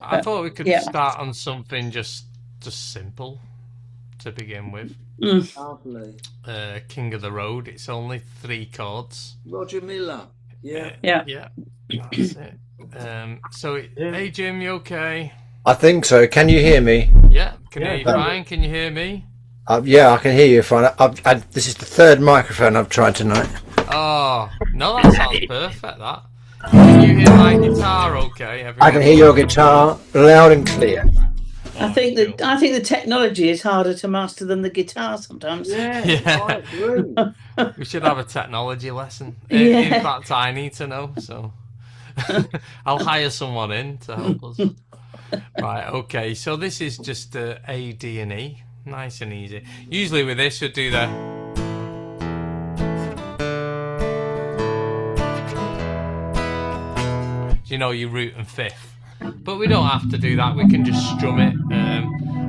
I thought we could start on something just simple to begin with. Lovely. King of the Road. It's only 3 chords. Roger Miller. Yeah. Yeah. That's it. Hey Jim, you okay? I think so. Can you hear me? Yeah, can hear you fine. Can you hear me? Yeah, I can hear you fine. This is the 3rd microphone I've tried tonight. Oh, no, that sounds perfect, that. Can you hear my guitar okay? Everyone? I can hear your guitar loud and clear. I think the technology is harder to master than the guitar sometimes. Yeah. I agree. We should have a technology lesson. In fact, I need to know, so I'll hire someone in to help us. Right, okay, so this is just A, D, and E. Nice and easy. Usually with this, you'll do the... You know, your root and fifth. But we don't have to do that, we can just strum it.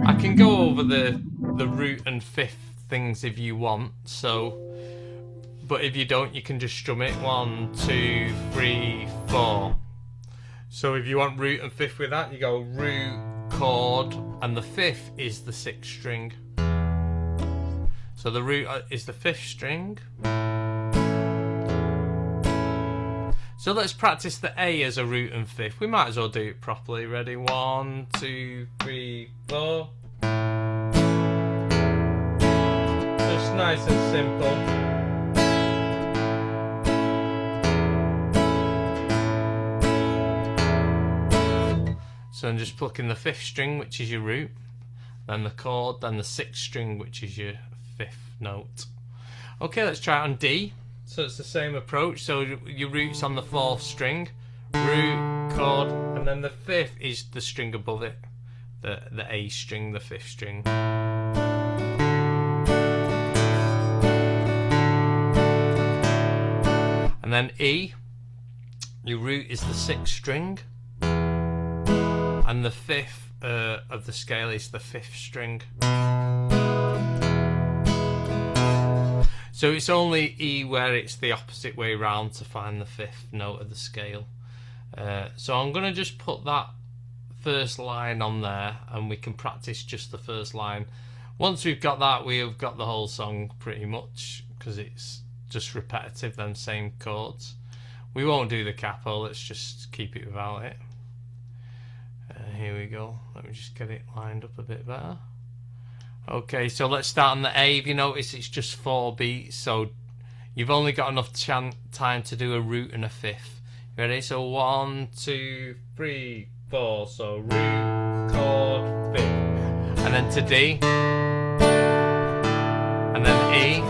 I can go over the root and fifth things if you want, so... But if you don't, you can just strum it. 1, 2, 3, 4. So if you want root and fifth with that, you go root, chord, and the fifth is the 6th string. So the root is the 5th string. So let's practice the A as a root and fifth. We might as well do it properly. Ready? 1, 2, 3, 4. Just nice and simple. So I'm just plucking the 5th string, which is your root, then the chord, then the 6th string, which is your 5th note. Okay, let's try it on D. So it's the same approach. So your root's on the 4th string, root, chord, and then the 5th is the string above it, the A string, the 5th string. And then E, your root is the 6th string. And the 5th of the scale is the 5th string. So it's only E where it's the opposite way round to find the 5th note of the scale. So I'm going to just put that first line on there and we can practice just the first line. Once we've got that, we have got the whole song pretty much, because it's just repetitive, them same chords. We won't do the capo, let's just keep it without it. Here we go. Let me just get it lined up a bit better. Okay, so let's start on the A. If you notice, it's just 4 beats, so you've only got enough time to do a root and a fifth. Ready? So 1, 2, 3, 4. So root, chord, fifth, and then to D, and then E,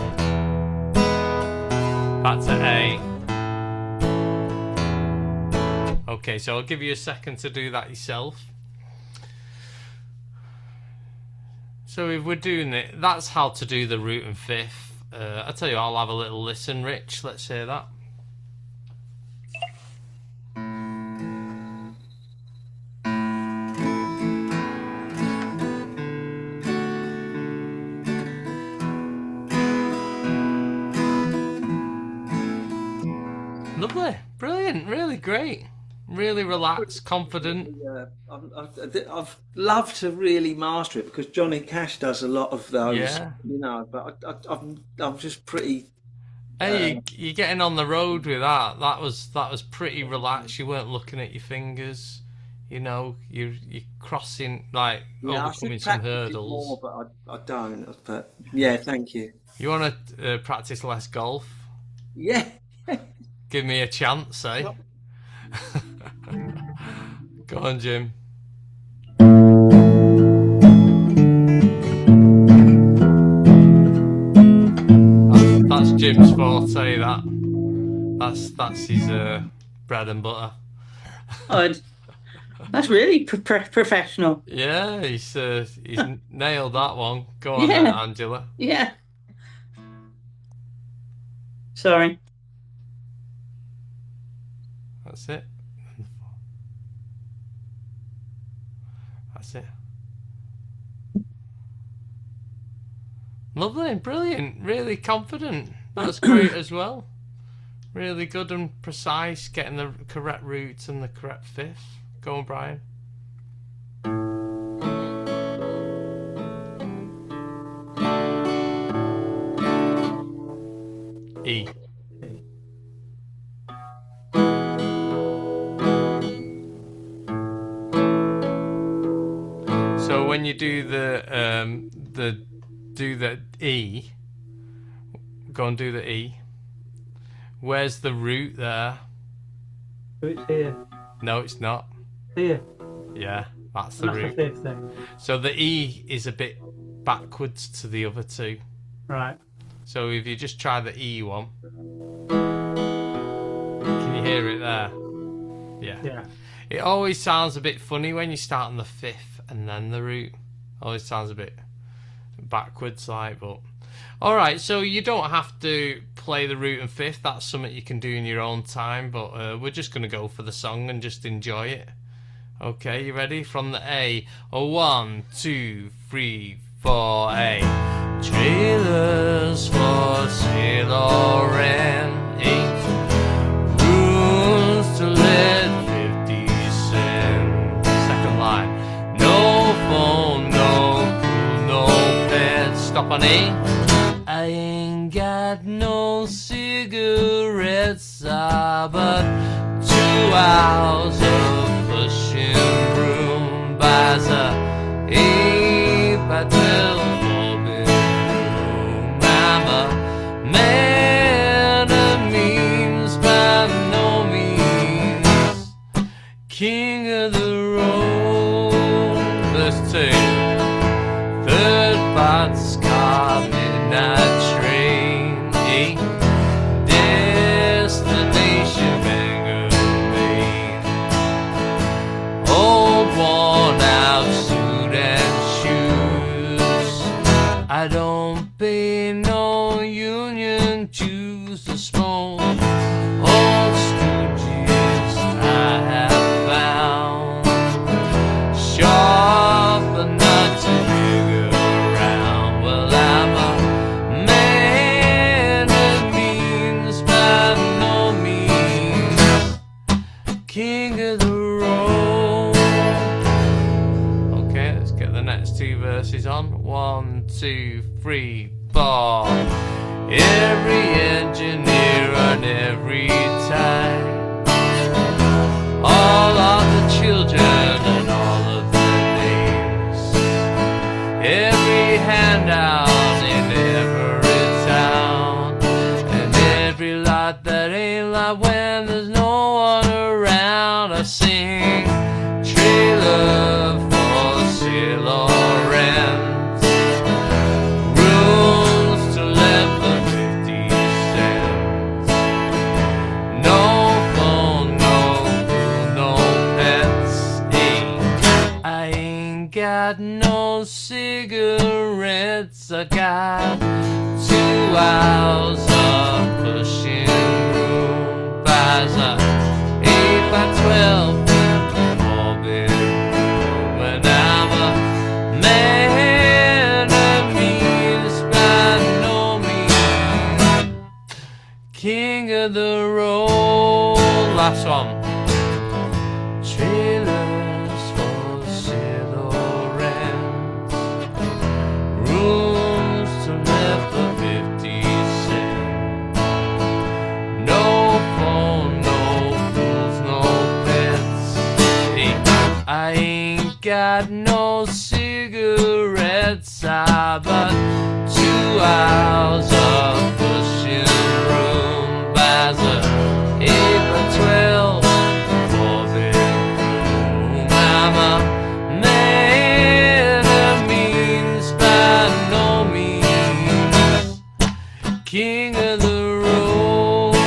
back to A. Okay, so I'll give you a second to do that yourself. So if we're doing it, that's how to do the root and fifth. I'll tell you, I'll have a little listen, Rich. Let's hear that. Lovely, brilliant, really great. Really relaxed, confident. I've loved to really master it because Johnny Cash does a lot of those, you know. But I'm just pretty. Hey, you're getting on the road with that. That was pretty relaxed. You weren't looking at your fingers. You know, you're crossing, like, overcoming some hurdles. More, but I don't. But yeah, thank you. You want to practice less golf? Yeah. Give me a chance, eh? Go on, Jim. That's Jim's forte. That's his bread and butter. Oh, that's really professional. Yeah, he's nailed that one. Go on, then, Angela. Yeah. Sorry. That's it. That's it. Lovely, brilliant, really confident. That's great as well. Really good and precise, getting the correct root and the correct fifth. Go on, Brian. So when you do the E, go and do the E. Where's the root there? It's here. No, it's not. Here. Yeah, that's the root. The fifth thing. So the E is a bit backwards to the other two. Right. So if you just try the E one, can you hear it there? Yeah. Yeah. It always sounds a bit funny when you start on the fifth and then the root. Always sounds a bit backwards, like, but... Alright, so you don't have to play the root and fifth. That's something you can do in your own time, but we're just going to go for the song and just enjoy it. Okay, you ready? From the A. 1, 2, 3, 4, A. Trailers for sale or rent. Rooms to let 50 cents. Second line. No phone, no pool, no bed. Stop on A. I ain't got no cigarettes, but 2 hours of pushing broom buys a 8 by 12 bedroom. I'm a man of means by no means, king of the road. Verse 2. Third boxcar, midnight train, destination Bangor, Maine. Old worn out suit and shoes. I don't pay no union dues to smoke. Old stooges I have found, sharp but not too big around. Well, I'm a man of means by no means, king of the road. Okay, let's get the next 2 verses on. 1, 2, 3, 4. Every engineer and every time, all of the children and all of their names, every handout in every town, and every lot that ain't lot when there's no one around. I sing trailer for sale or rent, rooms to let for 50 cents. No phone, no food, no pets. I ain't got no cigarettes. I got 2 hours of pushing room buys a 8 by 12 4 bedroom. And I'm a man of means by no means, king of the road. Last one. Trailers for sale or rent, rooms to let for 50 cents. No phone, no fools, no pets. Hey, I ain't got no cigarettes, but 2 hours of pushing room buys a 8 by 12 4 bedroom. I'm a man of means by no means, king of the road. I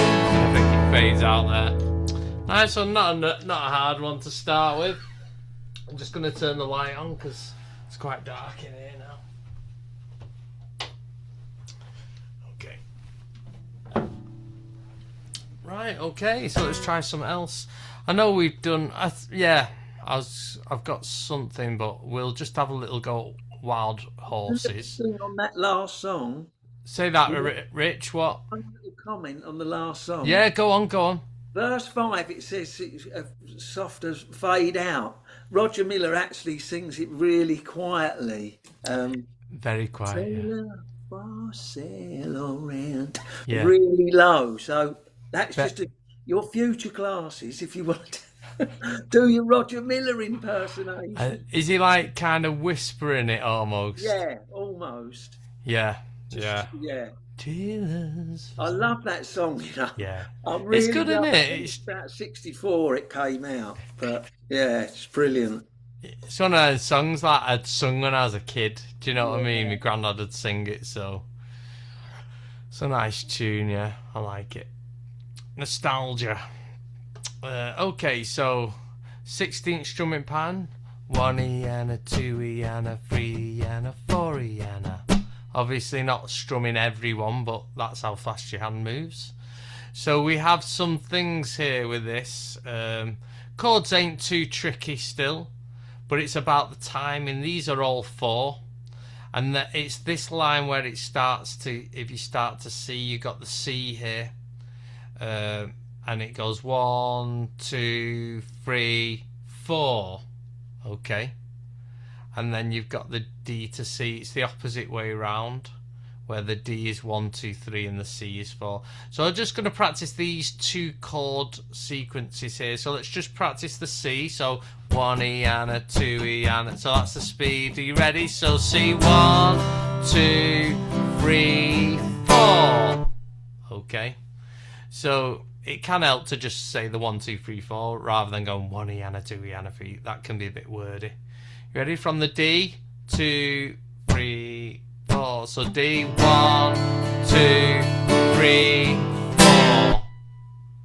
think it fades out there. Nice one, not a hard one to start with. I'm just going to turn the light on because it's quite dark in here now. Okay. Right, okay, so let's try something else. I know we've done, I've got something, but we'll just have a little go at Wild Horses. On that last song, Say that, Rich, what? one little comment on the last song. Yeah, go on. Verse 5, it says it's soft as fade out. Roger Miller actually sings it really quietly. Very quiet. Trailer for sale or rent. Yeah. Really low. So that's just your future classes, if you want to Do your Roger Miller impersonation. Is he like kind of whispering it almost? Yeah, almost. Yeah, Just, yeah. Tears. I love that song, you know. Yeah. I really It's good, love isn't it? It's about 64 it came out. But yeah, it's brilliant. It's one of those songs that I'd sung when I was a kid. Do you know what I mean? My granddad would sing it, so it's a nice tune, yeah. I like it. Nostalgia. Okay, so 16th strumming pan. 1E and a 2E and a 3E and a 4E and a... Obviously not strumming everyone, but that's how fast your hand moves. So we have some things here with this. Chords ain't too tricky still, but it's about the timing. These are all 4. And it's this line where it starts to, if you start to see, you got the C here. And it goes 1, 2, 3, 4. Okay. And then you've got the D to C. It's the opposite way around, where the D is 1, 2, 3 and the C is 4. So I'm just going to practice these 2 chord sequences here. So let's just practice the C. So 1E and a 2E and a, so that's the speed. Are you ready? So C, 1, 2, 3, 4. Okay. So it can help to just say the 1, 2, 3, 4 rather than going 1E and a 2E and a 3. That can be a bit wordy. You ready? From the D, 2, 3, 4. So D, 1, 2, 3, 4.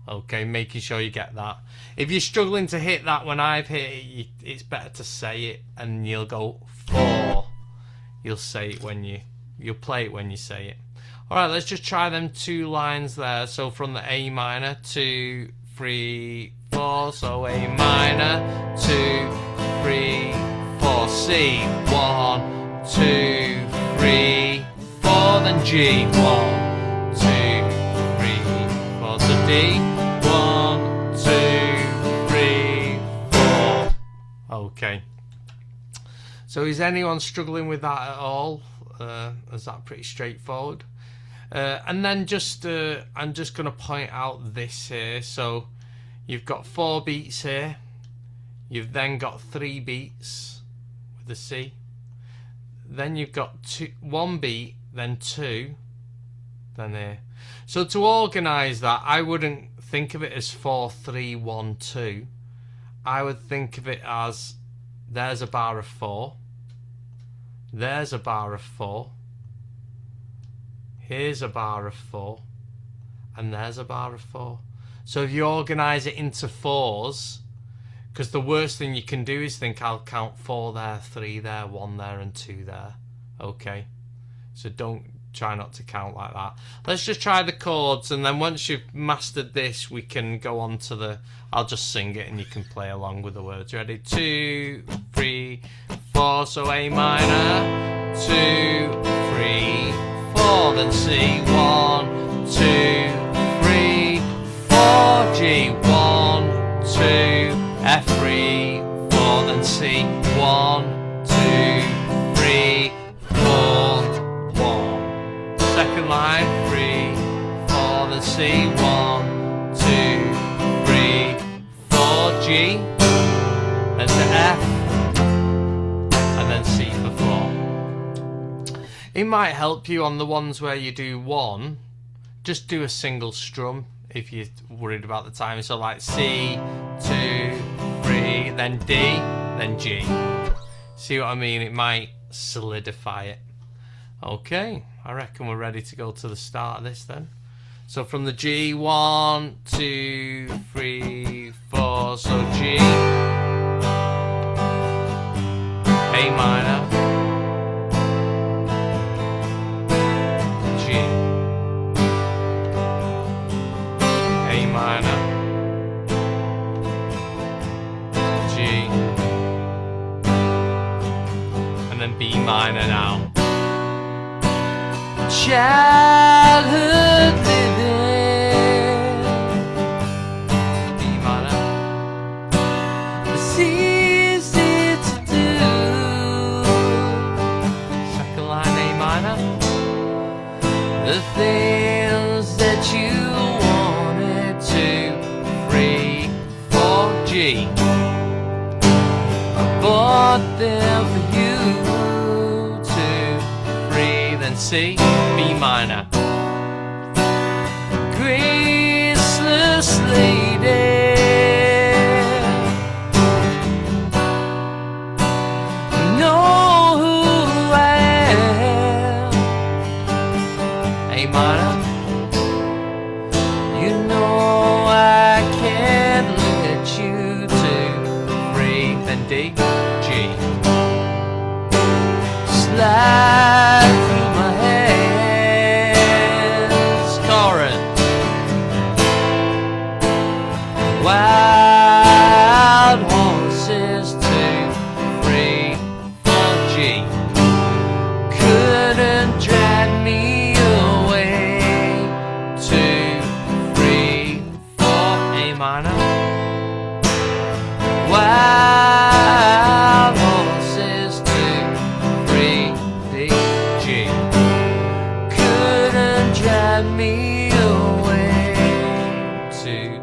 Okay, making sure you get that. If you're struggling to hit that when I've hit it, it's better to say it, and you'll go 4. You'll say it when you'll play it when you say it. Alright, let's just try them 2 lines there. So from the A minor, 2, 3, 4. So A minor, 2, 3, 4. C, 1, 2, 3, 4. Then G, 1, 2, 3, 4. So D, 1, 2, 3, 4. Okay. So is anyone struggling with that at all? Is that pretty straightforward? And then just I'm just going to point out this here. So you've got 4 beats here. You've then got 3 beats with the C. Then you've got 1 beat, then 2, then here. So to organise that, I wouldn't think of it as 4, 3, 1, 2. I would think of it as there's a bar of 4. There's a bar of 4. Here's a bar of 4. And there's a bar of 4. So if you organise it into 4s, because the worst thing you can do is think I'll count 4 there, 3 there, 1 there and 2 there. Okay. So don't try not to count like that. Let's just try the chords, and then once you've mastered this, we can go on to the... I'll just sing it and you can play along with the words. Ready? 2, 3, 4. So A minor. 2, 3, 4. Then C. 1, 2, 3, 4. G. 1, 2, F3, 4. Then C. 1, 2, 3, 4, 1. Second line. 3, 4. Then C. 1, 2, 3, 4. G. Then to F. And then C for 4. It might help you on the ones where you do 1. Just do a single strum if you're worried about the timing. So like C, 2, 3, then D, then G. See what I mean? It might solidify it. Okay, I reckon we're ready to go to the start of this then. So from the G, 1, 2, 3, 4. So G, A minor, G, A minor, G, and then B minor now. Childhood living, B minor, it's easy to do. Second line, A minor, the things that you wanted to. 3, 4, G, nothing for you to breathe and see. B minor. Graceless lady, you know who I am. A minor. You know I can't let you to breathe and D. G. Slide through my hands. Chorus. Wild horses 2, 3, 4 G. Couldn't drag me away 2, 3, 4 A minor. Wild horses 2, 3 D G. Couldn't drag me away 2,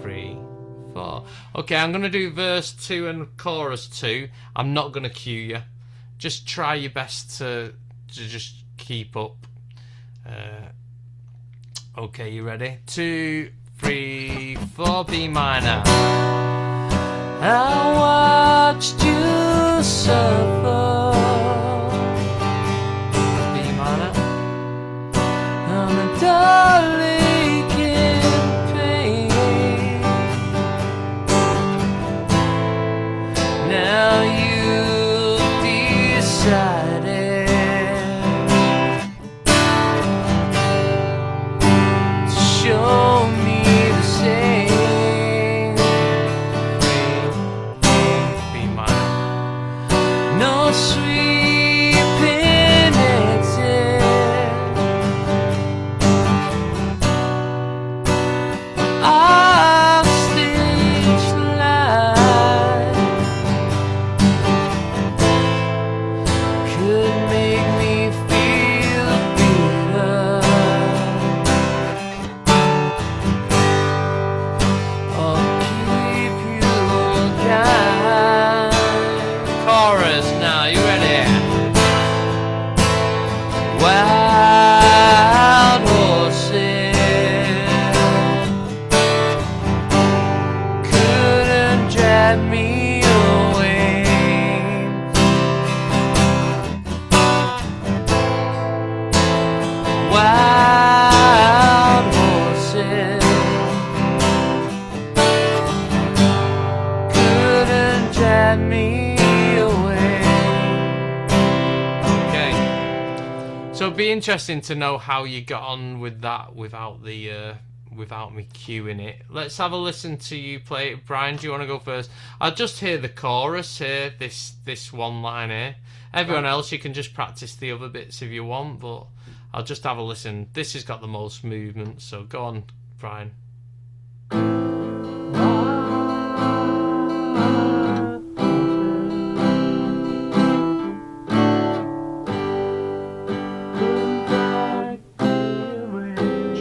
3, 4. Okay, I'm gonna do verse 2 and chorus 2. I'm not gonna cue you. Just try your best to just keep up. Okay, you ready? 2, 3, 4 B minor. I watched you suffer. B minor. On a darling pain. Now you decided to show me the same. B minor. No sweet penitence. Off stage life could make me feel bitter, or keep you kind. Chorus now, you ready? Wild horses couldn't drag me away. Wild horses couldn't drag me away. Okay. So it'd be interesting to know how you got on with that without the without me cueing it. Let's have a listen to you play it. Brian, do you want to go first? I'll just hear the chorus here, this one line here. Everyone else, you can just practice the other bits if you want, but I'll just have a listen. This has got the most movement, so go on, Brian.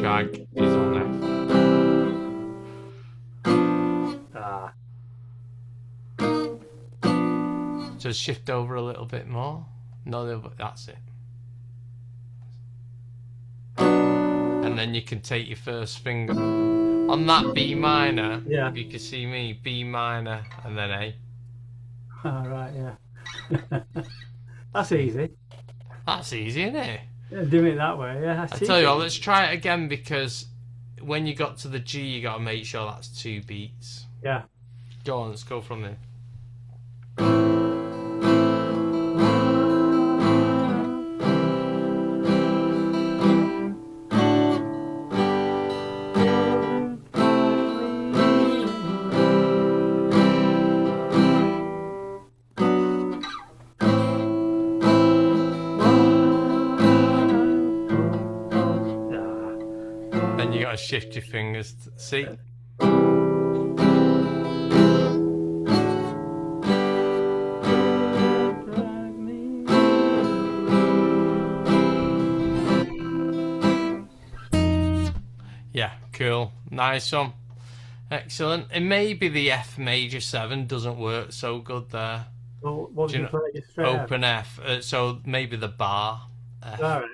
Jag is on F. Ah. Just shift over a little bit more. No, that's it. And then you can take your first finger on that B minor. Yeah. If you can see me, B minor and then A. All right, yeah. That's easy. That's easy, isn't it? Yeah, doing it that way, yeah. I tell you what, let's try it again, because when you got to the G, you got to make sure that's 2 beats. Yeah. Go on, let's go from there. Then you got to shift your fingers. See? Yeah, cool. Nice one. Excellent. It may be the F major 7 doesn't work so good there. Well, what Do would you you play? Just straight open F. So maybe the bar F. All right.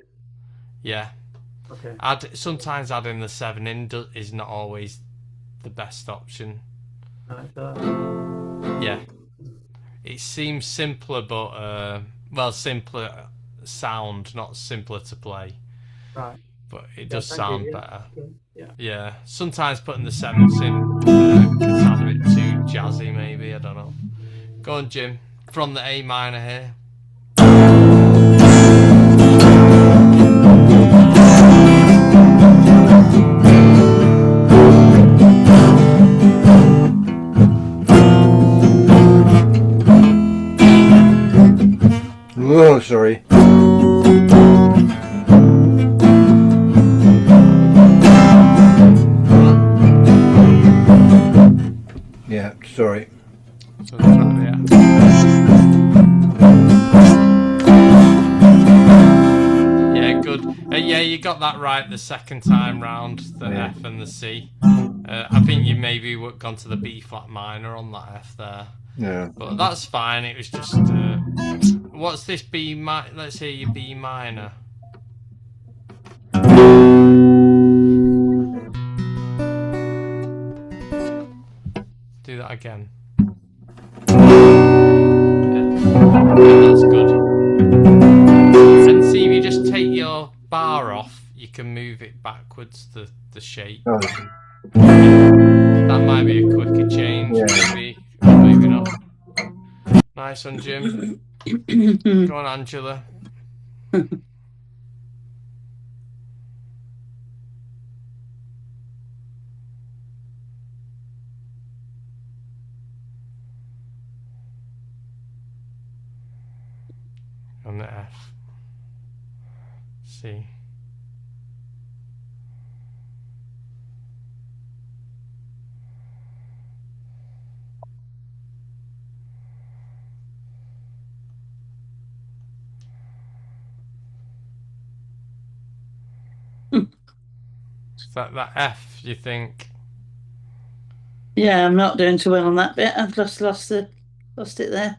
Yeah. Okay. Sometimes adding the 7 in is not always the best option. Right, so Yeah. It seems simpler, but simpler sound, not simpler to play. right. But it Yeah, does thank sound you, yeah. better. Okay, yeah. Yeah. Sometimes putting the 7s in can sound a bit too jazzy, maybe. I don't know. Go on, Jim. From the A minor here. Oh, sorry. Yeah, sorry. So yeah. Yeah, good. Yeah, you got that right the second time round, the Yeah. F and the C. I think you maybe gone to the B flat minor on that F there. Yeah. But that's fine. It was just... what's this B minor? Let's hear your B minor. Do that again. Yeah, that's good. And see, if you just take your bar off, you can move it backwards, the shape. Oh, That might be a quicker change, Yeah. maybe. Or maybe not. Nice one, Jim. Go on, Angela. On the F. C. That F, you think? Yeah, I'm not doing too well on that bit. I've lost it there.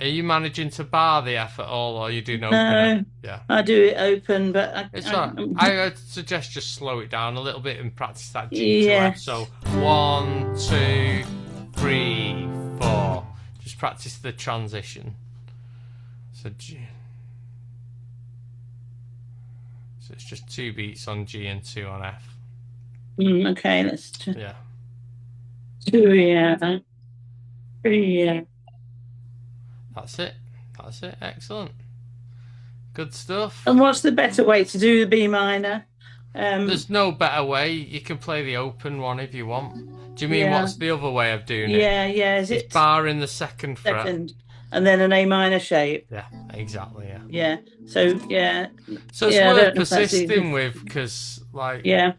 Are you managing to bar the F at all, or are you doing No, opener? Yeah. I do it open, but It's all right. I would suggest just slow it down a little bit and practice that G to F. Yes. So 1, 2, 3, 4. Just practice the transition. So G. So it's just 2 beats on G and 2 on F. Okay, let's Yeah. 2, yeah, 3, yeah. That's it. That's it. Excellent. Good stuff. And what's the better way to do the B minor? There's no better way. You can play the open one if you want. Do you mean Yeah. what's the other way of doing it? Yeah. Is It's it bar in the second fret. second, and then an A minor shape? Yeah, exactly. Yeah. Yeah. So yeah. So it's Yeah, I worth don't know if that's easy. persisting with because, like, Yeah,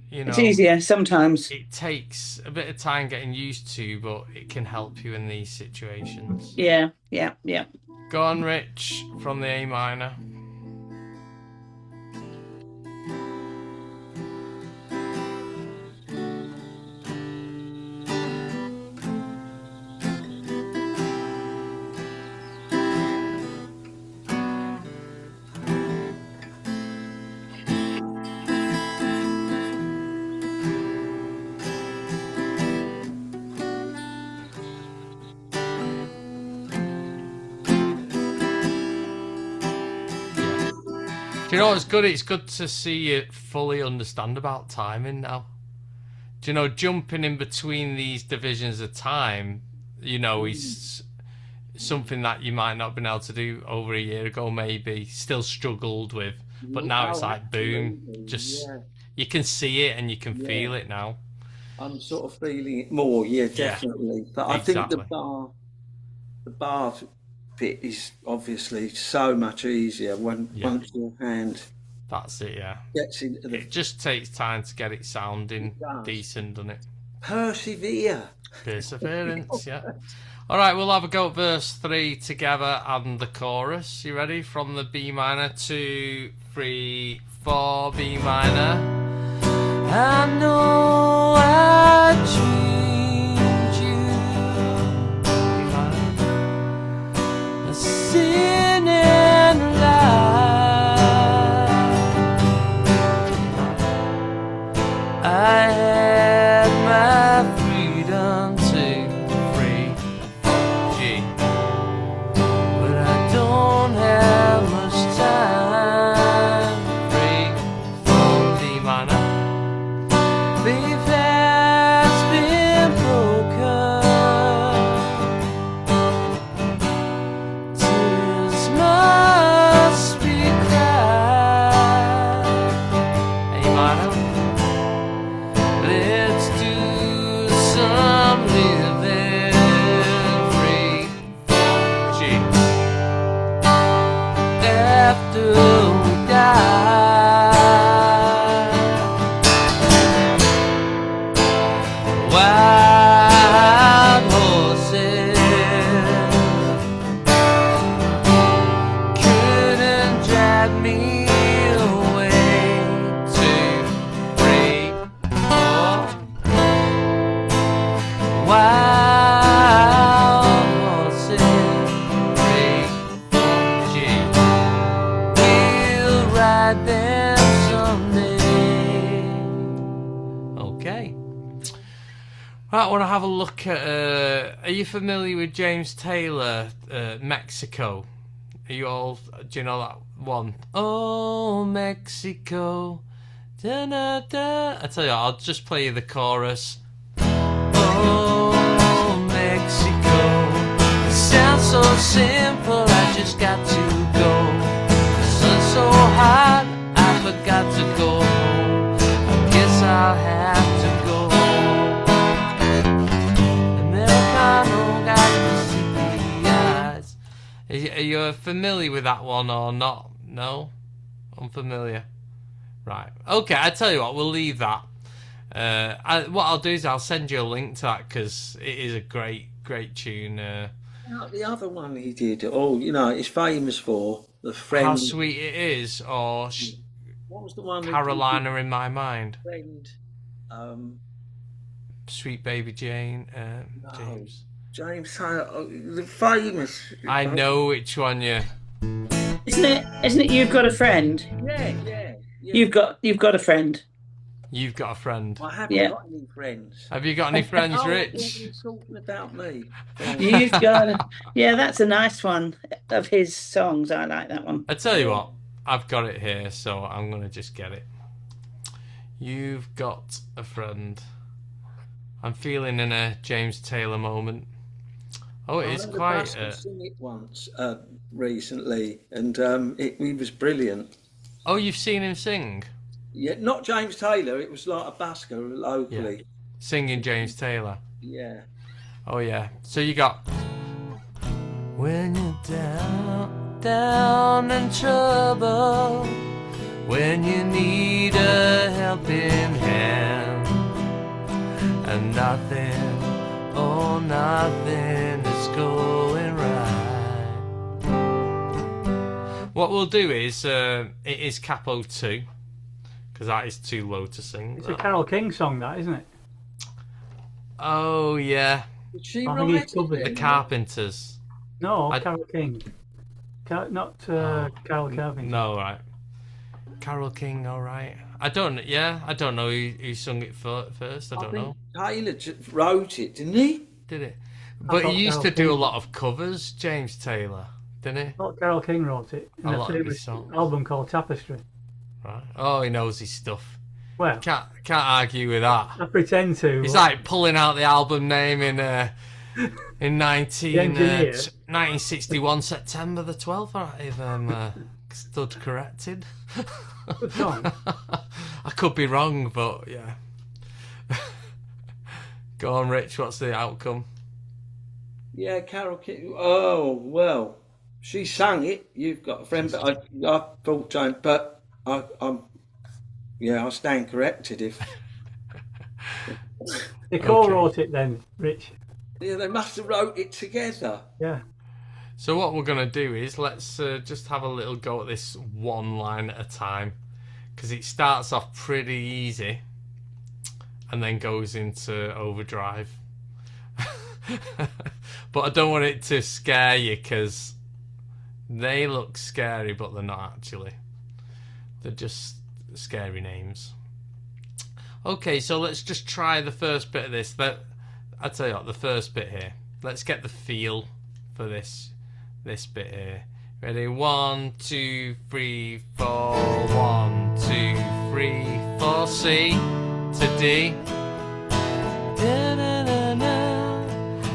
you know, it's easier sometimes. it takes a bit of time getting used to, but it can help you in these situations. Yeah. Go on, Rich, from the A minor. Do you know what's good? It's good to see you fully understand about timing now. Do you know, jumping in between these divisions of time, you know, is something that you might not have been able to do over a year ago, maybe, still struggled with. But now it's like, boom, just, you can see it and you can feel it now. I'm sort of feeling it more, definitely. But I think Exactly. the bar bit is obviously so much easier once your hand That's it, yeah. gets into the It just takes time to get it sounding decent, doesn't it? persevere. Perseverance, yeah. All right, we'll have a go at verse 3 together and the chorus. You ready? From the B minor, 2, 3, 4, B minor. I know I dreamed you. B minor. after we die. Wild horses couldn't drag me away to free fall. Wild horses, free fall. We'll ride them someday. Okay. Right, I want to have a look at. Are you familiar with James Taylor, Mexico? Are you all? Do you know that one? Oh, Mexico. Da, da, da. I tell you what, I'll just play you the chorus. Oh, Mexico. It sounds so simple, I just got to go. The sun's so hot, I forgot to go home. I guess I'll have to go. Americano got the sleepy eyes. Are you familiar with that one or not? No? Unfamiliar. Right. Okay, I tell you what, we'll leave that. What I'll do is I'll send you a link to that because it is a great tune. The other one he did, it's famous for the friend. How Sweet It Is, or what was the one? Carolina in My Mind. Friend. Sweet Baby Jane. James. James Taylor, the famous. I know which one you. Isn't it? You've got a friend. Yeah. You've got a friend. You've got a friend. I haven't got any friends. Have you got any friends, Rich? You're talking about me. You've got. Yeah, that's a nice one of his songs. I like that one. I tell you what, I've got it here, so I'm gonna just get it. You've got a friend. I'm feeling in a James Taylor moment. Oh, it is quite. I sing it once recently, and he was brilliant. Oh, you've seen him sing? Yeah, not James Taylor. It was like a busker locally. Yeah. Singing James Taylor. Yeah. Oh yeah. So you got. When you're down in trouble, when you need a helping hand, and nothing is going right. What we'll do is, it is Capo 2, because that is too low to sing. It's a Carole King song, that, isn't it? Oh, yeah. Did she I write think it's it? covered. The Carpenters. No, Carole King. Not Carol Carpenter. No, right. Carole King, all right. I don't know who sung it first. I don't know. Taylor wrote it, didn't he? Did it? But he used to do a lot of covers, James Taylor, didn't he? Not Carole King wrote it. In A a lot of his famous songs. album called Tapestry. Right. Oh, he knows his stuff. Well, Can't argue with that. I pretend to. It's like pulling out the album name in 1961 September the 12th. If I'm stood corrected. Good song. I could be wrong, but yeah. Go on, Rich. What's the outcome? Yeah, Carole King. Oh well, she sang it. You've got a friend, but I thought James, but I stand corrected if. They co-wrote it then, Rich. Yeah, they must have wrote it together. Yeah. So what we're going to do is let's just have a little go at this one line at a time, because it starts off pretty easy and then goes into overdrive. But I don't want it to scare you, because they look scary but they're not actually. They're just scary names. Okay, so let's just try the first bit of this. I tell you what, the first bit here. Let's get the feel for this bit here. Ready? 1, 2, 3, 4. 1, 2, 3, 4. C to D.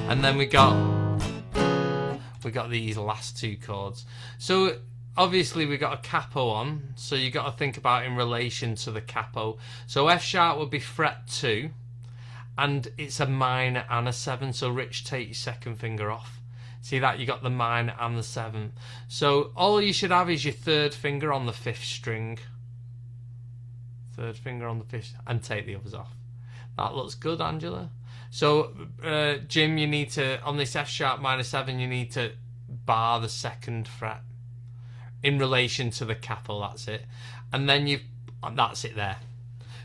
And then we got these last two chords. So obviously we got a capo on, so you got to think about in relation to the capo. So F sharp would be fret 2, and it's a minor and a 7. So Rich, take your second finger off. See that? You got the minor and the 7th. So all you should have is your 3rd finger on the 5th string. 3rd finger on the 5th, and take the others off. That looks good, Angela. So, Jim, you need to, on this F sharp minor 7, you need to bar the 2nd fret in relation to the capo, that's it. And then that's it there.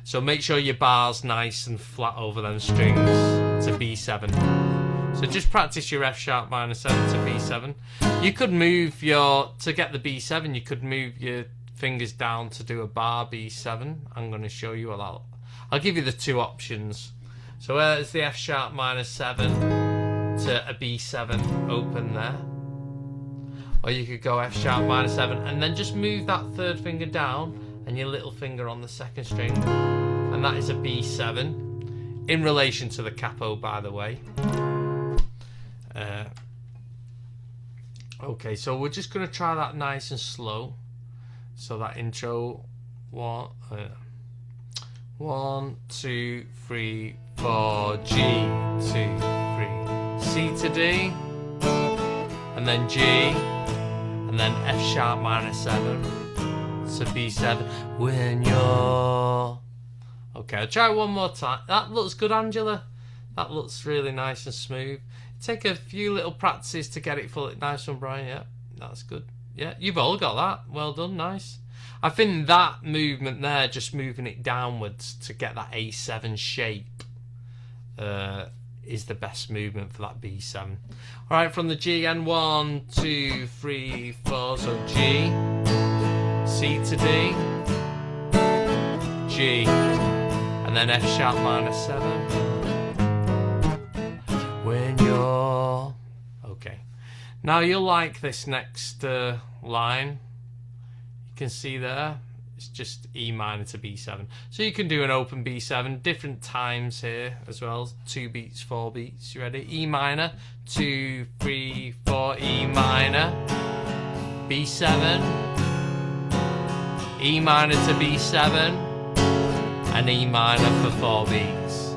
So make sure your bar's nice and flat over them strings to B7. So just practice your F sharp minor 7 to B7. You could move to get the B7, you could move your fingers down to do a bar B7. I'm going to show you a lot. I'll give you the 2 options. So there's the F sharp minor 7 to a B7 open there. Or you could go F sharp minor 7 and then just move that 3rd finger down and your little finger on the 2nd string, and that is a B7 in relation to the capo, by the way. Okay, so we're just going to try that nice and slow. So that intro, 1, 2, 3, 4, G, 2, 3, C to D, and then G, and then F sharp minor 7 to B7 when you're... Okay, I'll try one more time. That looks good, Angela. That looks really nice and smooth. Take a few little practices to get it fully nice and bright. Yeah, that's good. Yeah, you've all got that. Well done, nice. I think that movement there, just moving it downwards to get that A7 shape, is the best movement for that B7. Alright, from the G and 1, 2, 3, 4, so G, C to D, G, and then F sharp minor 7. When you're... Okay. Now you'll like this next line. You can see there, it's just E minor to B7. So you can do an open B7, different times here as well, 2 beats, 4 beats. You ready? E minor, 2, 3, 4, E minor, B7, E minor to B7, and E minor for 4 beats.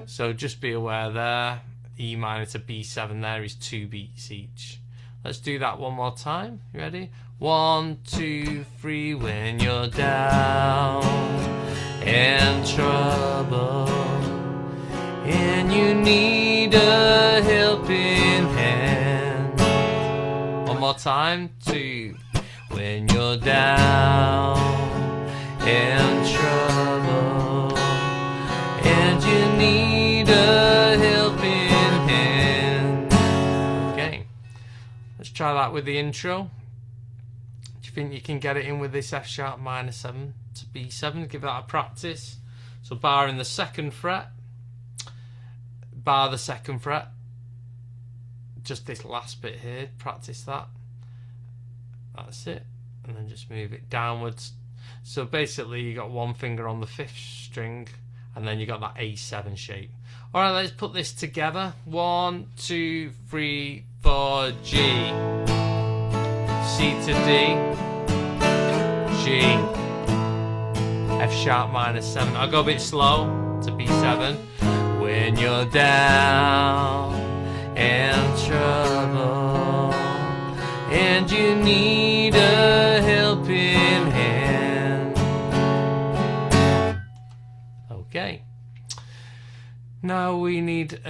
So just be aware there, E minor to B7 there is 2 beats each. Let's do that one more time. You ready? 1, 2, 3, when you're down in trouble and you need a helping hand. One more time. 2, when you're down in trouble and you need a helping hand. Okay, let's try that with the intro. Do you think you can get it in with this F sharp minor 7 to B7? Give that a practice. So bar in the 2nd fret, bar the 2nd fret, just this last bit here, practice that. That's it. And then just move it downwards. So basically you got 1 finger on the 5th string and then you got that A7 shape. Alright, let's put this together. 1, 2, 3, 4, G, C to D, G, F sharp minor 7. I'll go a bit slow to B7. When you're down in trouble and you need a helping hand. Okay. Now we need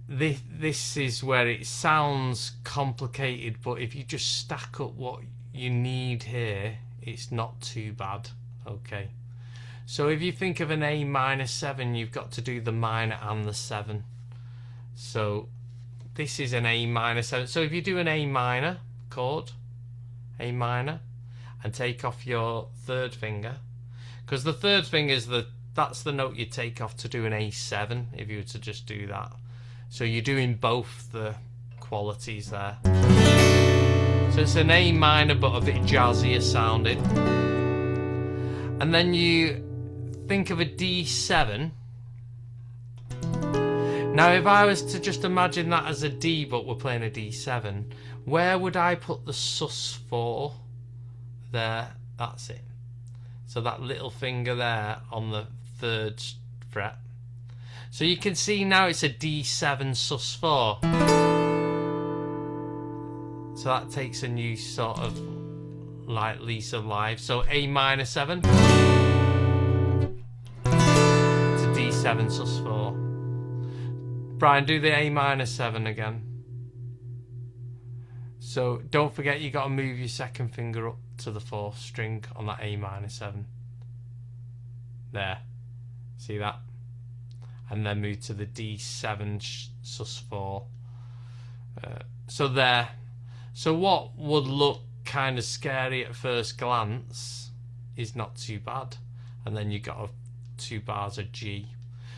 this is where it sounds complicated, but if you just stack up what you need here, it's not too bad. Okay. So if you think of an A minor 7, you've got to do the minor and the 7. So this is an A minor 7. So if you do an A minor chord, A minor, and take off your 3rd finger, because the 3rd finger is that's the note you take off to do an A7 if you were to just do that. So you're doing both the qualities there. So it's an A minor but a bit jazzier sounding. And then you think of a D7. Now if I was to just imagine that as a D but we're playing a D7, where would I put the sus4? There, that's it. So that little finger there on the 3rd fret. So you can see now it's a D7 sus4. So that takes a new sort of like lease of life. So A minor 7 to D7 sus4. Brian, do the A minor 7 again. So don't forget you got to move your second finger up to the 4th string on that A minor 7. There. See that? And then move to the D7 sus4. So there. So what would look kind of scary at first glance is not too bad. And then you got 2 bars of G.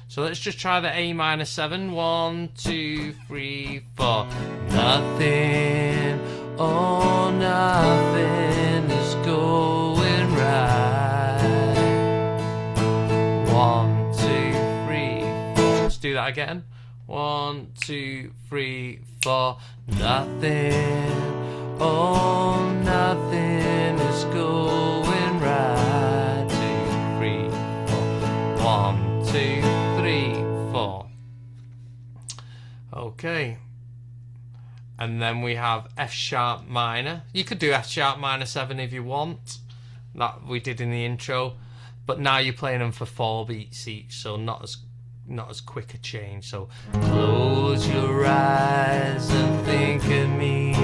So let's just try the A minor 7. 1, 2, 3, 4. Nothing, oh nothing is going right. 1, 2, 3, 4. Let's do that again. 1, 2, 3, 4. Nothing, oh nothing is going right. 2, 3, 4. 1, 2, 3, 4. Okay. And then we have F sharp minor. You could do F sharp minor 7 if you want. That we did in the intro. But now you're playing them for 4 beats each, so not as quick a change. So close your eyes and think of me.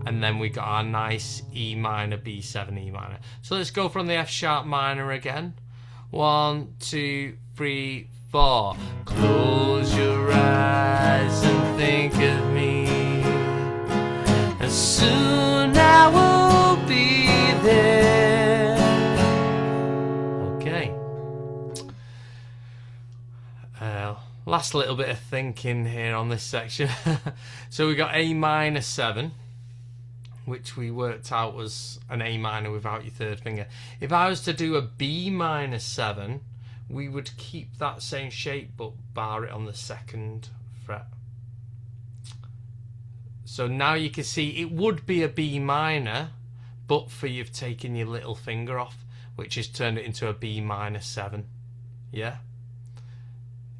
And then we got our nice E minor, B7, E minor. So let's go from the F sharp minor again. 1, 2, 3, 4. Close your eyes and think of me. And soon I will be there. Okay. Last little bit of thinking here on this section. So we got A minor 7, which we worked out was an A minor without your 3rd finger. If I was to do a B minor 7, we would keep that same shape but bar it on the 2nd fret. So now you can see it would be a B minor, but for you've taken your little finger off, which has turned it into a B minor 7. Yeah?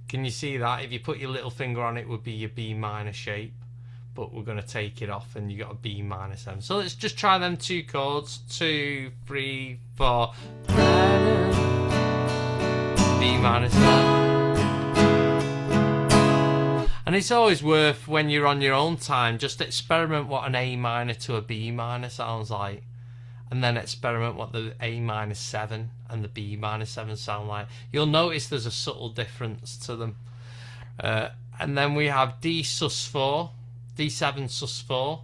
Can you see that? If you put your little finger on it, would be your B minor shape. But we're going to take it off and you got a B minor 7. So let's just try them 2 chords. 2, 3, 4. B minor 7. And it's always worth, when you're on your own time, just experiment what an A minor to a B minor sounds like. And then experiment what the A minor 7 and the B minor 7 sound like. You'll notice there's a subtle difference to them. And then we have D sus4. D7 sus4.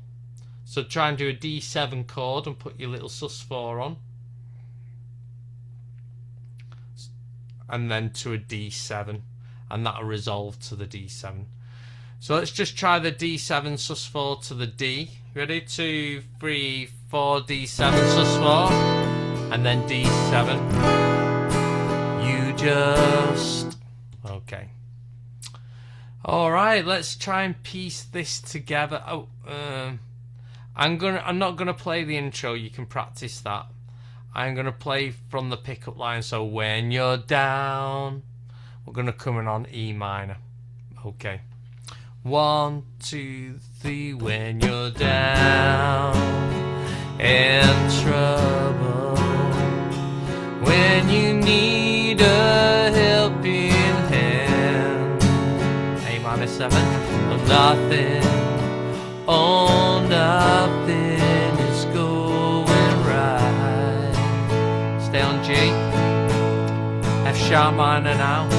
So try and do a D7 chord and put your little sus4 on. And then to a D7. And that'll resolve to the D7. So let's just try the D7 sus4 to the D. Ready? 2, 3, 4, D7 sus4. And then D7. You just... Okay. Alright, let's try and piece this together. I'm not gonna play the intro, you can practice that. I'm gonna play from the pickup line. So when you're down, we're gonna come in on E minor. Okay. 1, 2, 3, when you're down in trouble, when you need a helping hand. A minor 7. Oh, nothing, oh nothing is going right. Stay on G. F sharp minor now.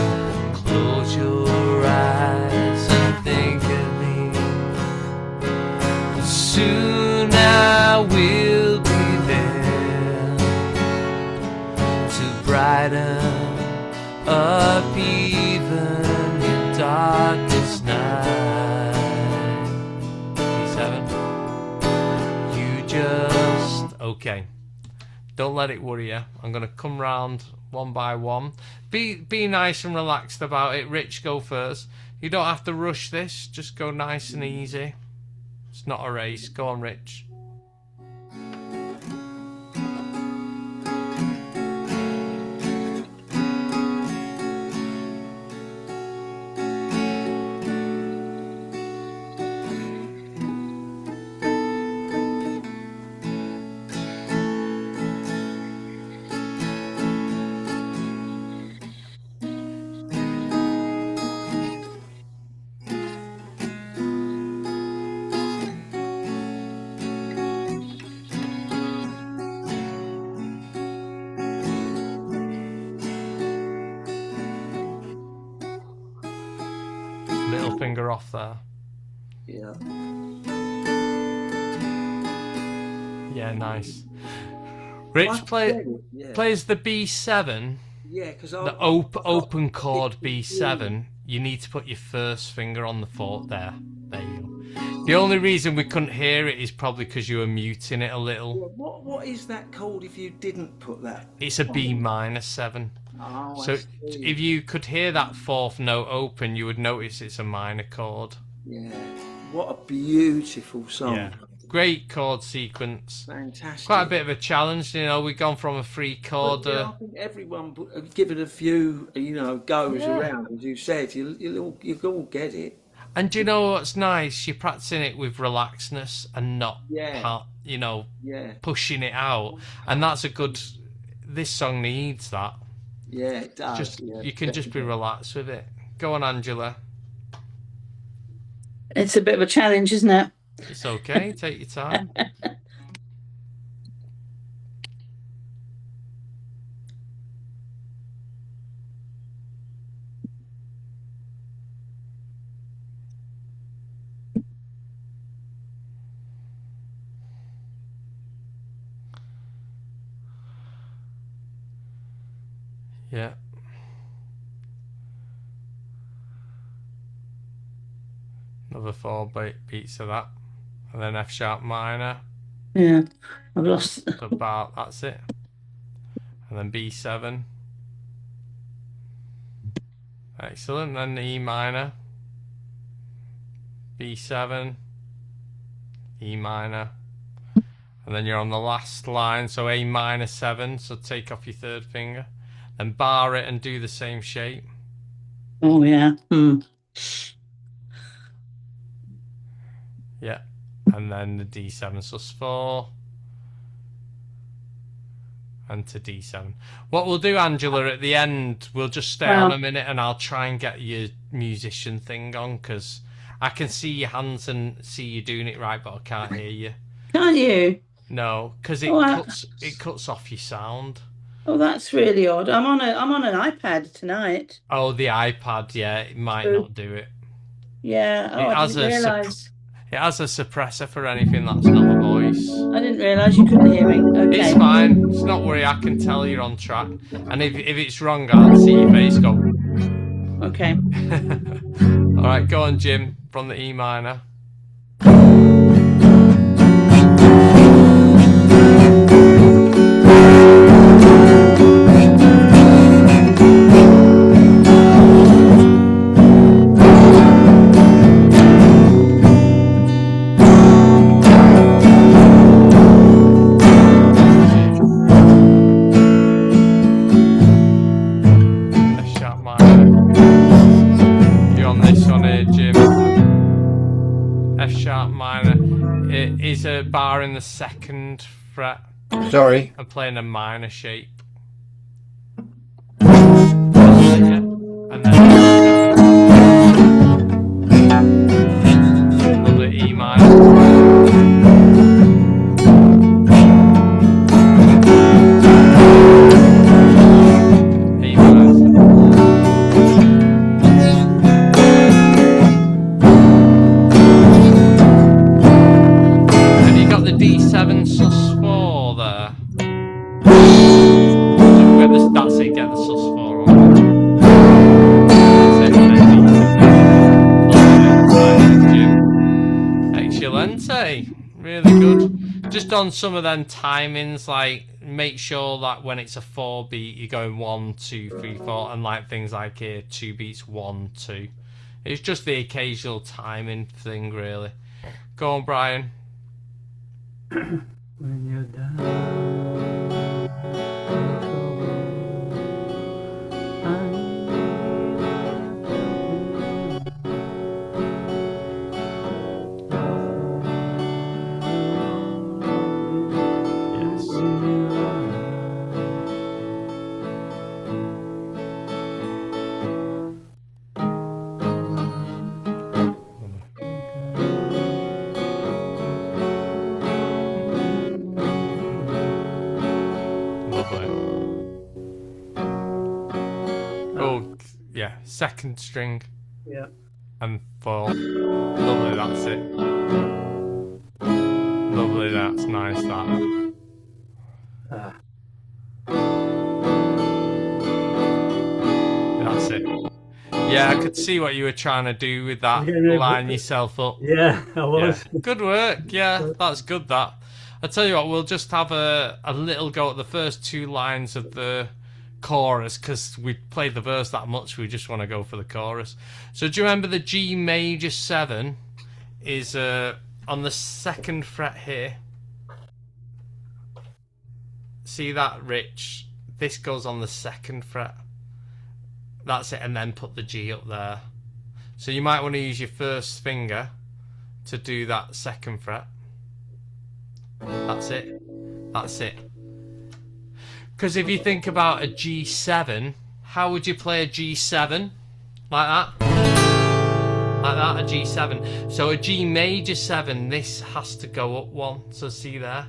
Close your eyes and think of me. Soon I will be there to brighten up even your darkest night. D7. You just... Okay. Don't let it worry you. I'm going to come round one by one. Be nice and relaxed about it. Rich, go first. You don't have to rush this. Just go nice and easy. It's not a race. Go on, Rich. finger off there. Yeah. Yeah, nice. Rich plays the B7. Yeah, because The open chord B7. You need to put your first finger on the fourth there. There you go. The only reason we couldn't hear it is probably because you were muting it a little. What is that called if you didn't put that? It's a B minor 7. Oh, So if you could hear that fourth note open, you would notice it's a minor chord. Yeah. What a beautiful song. Yeah. Great chord sequence. Fantastic. Quite a bit of a challenge, you know. We've gone from a 3-chord. I think everyone give it a few, goes around, as you said. You'll all get it. And do you know what's nice? You're practicing it with relaxedness and not, pushing it out. And that's a good. This song needs that. Yeah, it does. You can just be relaxed with it. Go on, Angela. It's a bit of a challenge, isn't it? It's okay. Take your time. Yeah. Another 4 beats of that. And then F sharp minor. Yeah, I've lost. About that's it. And then B7. Excellent. Then E minor. B7. E minor. And then you're on the last line, so A minor 7. So take off your third finger. Then bar it and do the same shape. Oh yeah. Yeah. And then the D7 sus4 and to D7. What we'll do, Angela, at the end, we'll just stay on a minute and I'll try and get your musician thing on, because I can see your hands and see you doing it right, but I can't hear you. Can't you? No, because it cuts off your sound. Oh, that's really odd. I'm on an iPad tonight. Oh, the iPad, yeah, it might not do it. Yeah, I didn't realise. It has a suppressor for anything that's not a voice. I didn't realise you couldn't hear me. Okay. It's fine. It's not worry. I can tell you're on track. And if it's wrong, I'll see your face go. Okay. All right, go on, Jim, from the E minor. Is a bar in the 2nd fret. Sorry. I'm playing a minor shape. And then another E minor. D7 sus4 there. That's it, get the sus4 on. That's it, Excelente. Really good. Just on some of them timings, like make sure that when it's a 4 beat, you're going 1, 2, 3, 4, and like things like here, 2 beats, 1, 2. It's just the occasional timing thing, really. Go on, Brian. When you're down, yeah, 2nd string. Yeah. And Paul. Lovely, that's it. Lovely, that's nice, that. That's it. Yeah, I could see what you were trying to do with that, line yourself up. Yeah, I was. Yeah. Good work, yeah, that's good, that. I tell you what, we'll just have a little go at the first two lines of the chorus, because we played the verse that much, we just want to go for the chorus. So do you remember the G major 7 is on the 2nd fret here? See that, Rich? This goes on the 2nd fret. That's it, and then put the G up there. So you might want to use your first finger to do that 2nd fret. That's it. That's it. Because if you think about a G7, how would you play a G7? Like that? Like that, a G7. So a G major 7, this has to go up 1. So see there?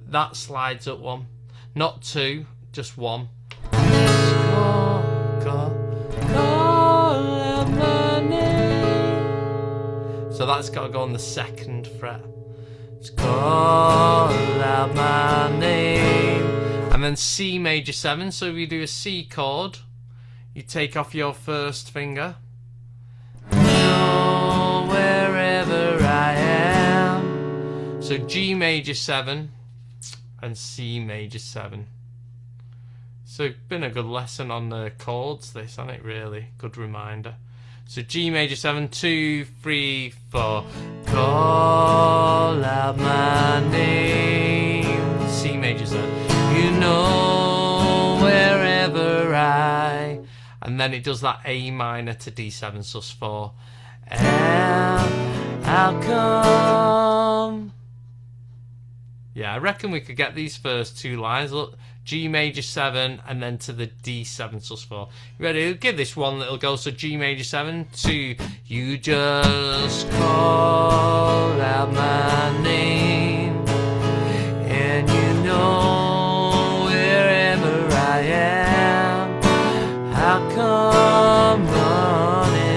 That slides up 1. Not 2, just 1. So that's got to go on the 2nd fret. It's call out my name. And then C major 7. So if you do a C chord, you take off your first finger. Oh, wherever I am. So G major 7 and C major 7. So been a good lesson on the chords, this, hasn't it, really? Good reminder. So G major 7, 2, 3, 4. Call out my name. C major 7. You know wherever I. And then it does that A minor to D7 sus 4. And I'll come. Yeah, I reckon we could get these first two lines. Look. G major 7 and then to the D7 sus 4. You ready? Give this one little go. So G major 7, 2. You just call out my name, and you know wherever I am, I'll come running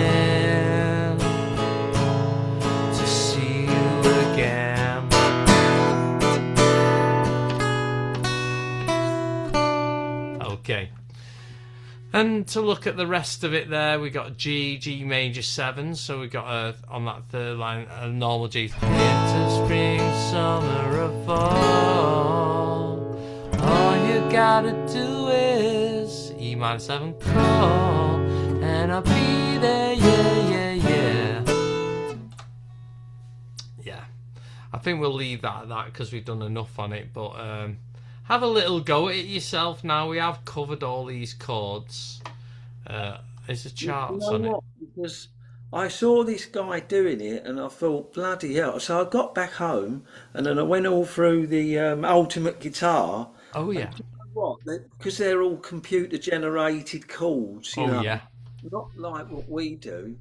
to see you again. Okay, and to look at the rest of it there, we got G major 7, so we got on that third line a normal G. Winter, spring, summer, or fall, all you gotta do is E minor 7, call, and I'll be there, yeah. I think we'll leave that at that because we've done enough on it, but have a little go at it yourself now. We have covered all these chords. There's a charts on it. Because I saw this guy doing it and I thought, bloody hell. So I got back home and then I went all through the Ultimate Guitar. Oh, yeah. And do you know what? Because they're all computer generated chords, you know, not like what we do.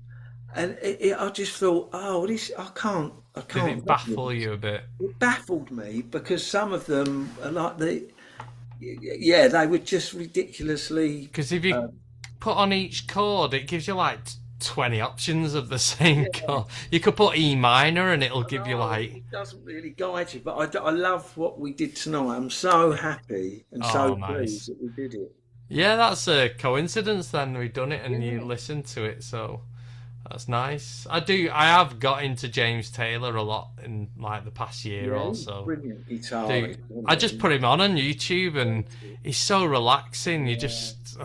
And I just thought, oh, this I can't. Did it baffle you a bit? It baffled me because some of them are like they were just ridiculously. Because if you put on each chord, it gives you like 20 options of the same chord. You could put E minor and it'll give you like. It doesn't really guide you, but I love what we did tonight. I'm so happy and so pleased that we did it. Yeah, that's a coincidence. Then we've done it and you listened to it, so. That's nice. I have got into James Taylor a lot in like the past year or so. Brilliant guitar. I just put him on YouTube and he's so relaxing. You just,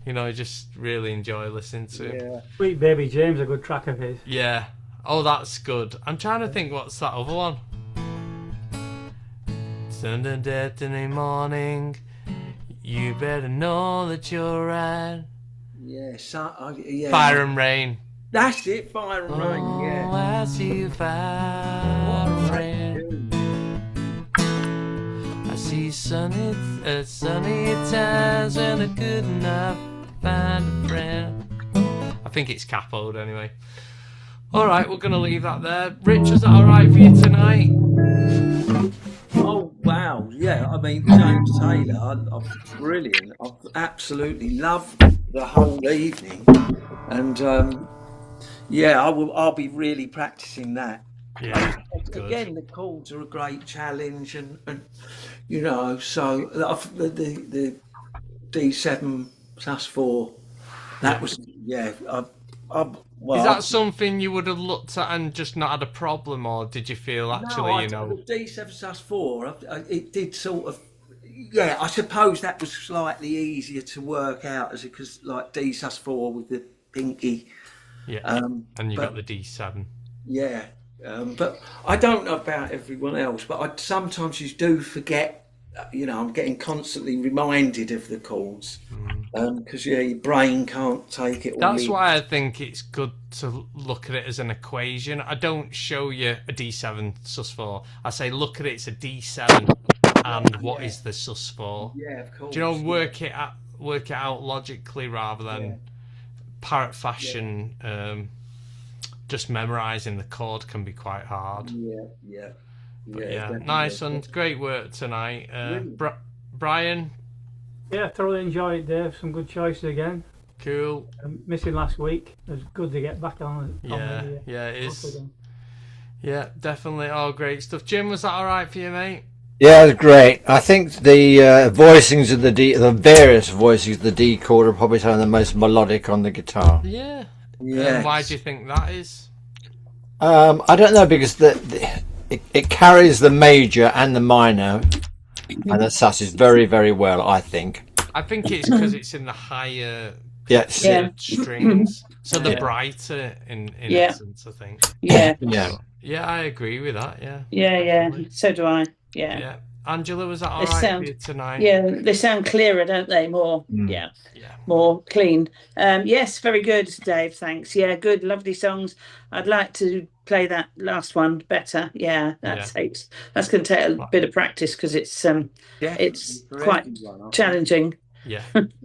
you just really enjoy listening to him. Yeah. Sweet Baby James, a good track of his. Yeah. Oh, that's good. I'm trying to think what's that other one. Sunday Destiny morning, you better know that you're right. Yeah, Fire and Rain. That's it, Fire and Rain. Yeah. Oh, I see fire and rain. I see sunny times when a good enough find a friend. I think it's capoed anyway. All right, we're gonna leave that there. Rich, is that all right for you tonight? Oh wow, yeah. I mean, James Taylor, brilliant. I've absolutely loved the whole evening, and Yeah, I'll be really practicing that. Yeah, good. Again, the chords are a great challenge, and you know, so the D7 sus4, that was well, Is that something you would have looked at and just not had a problem, or did you feel actually, you know? The D7 sus4, it did sort of, yeah, I suppose that was slightly easier to work out because like D sus4 with the pinky. Yeah, and you got the D7. Yeah, but I don't know about everyone else, but sometimes you do forget. You know, I'm getting constantly reminded of the chords because your brain can't take it all That's in. why I think it's good to look at it as an equation. I don't show you a D7 sus4. I say look at it, it's a D7, and what is the sus4? Yeah, of course. Do you know, work it out logically rather than parrot fashion. Just memorising the chord can be quite hard. Yeah. Nice one. Great work tonight. Brian? Yeah, thoroughly enjoyed it, Dave. Some good choices again. Cool. Missing last week. It was good to get back on. Yeah, it is. Again. Yeah, definitely. Oh, great stuff. Jim, was that all right for you, mate? Yeah, it was great. I think the voicings of the various voicings of the D chord are probably some of the most melodic on the guitar. Yeah. Yeah. Why do you think that is? I don't know, because it carries the major and the minor and the susses very, very well, I think. I think it's because it's in the higher Yes. strings, so they're brighter in essence, I think. Yeah. Yeah, I agree with that. Yeah. So do I. Yeah. Yeah. Angela, was that all right for you tonight? Yeah, they sound clearer, don't they? More, more clean. Yes, very good, Dave. Thanks. Yeah, good, lovely songs. I'd like to play that last one better. Yeah, that's going to take a bit of practice because it's quite challenging. Yeah,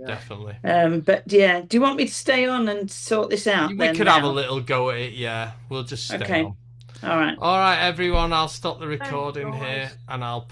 definitely. But yeah, do you want me to stay on and sort this out? We could have a little go at it. Yeah, we'll just stay on. All right. All right, everyone. I'll stop the recording here, and I'll post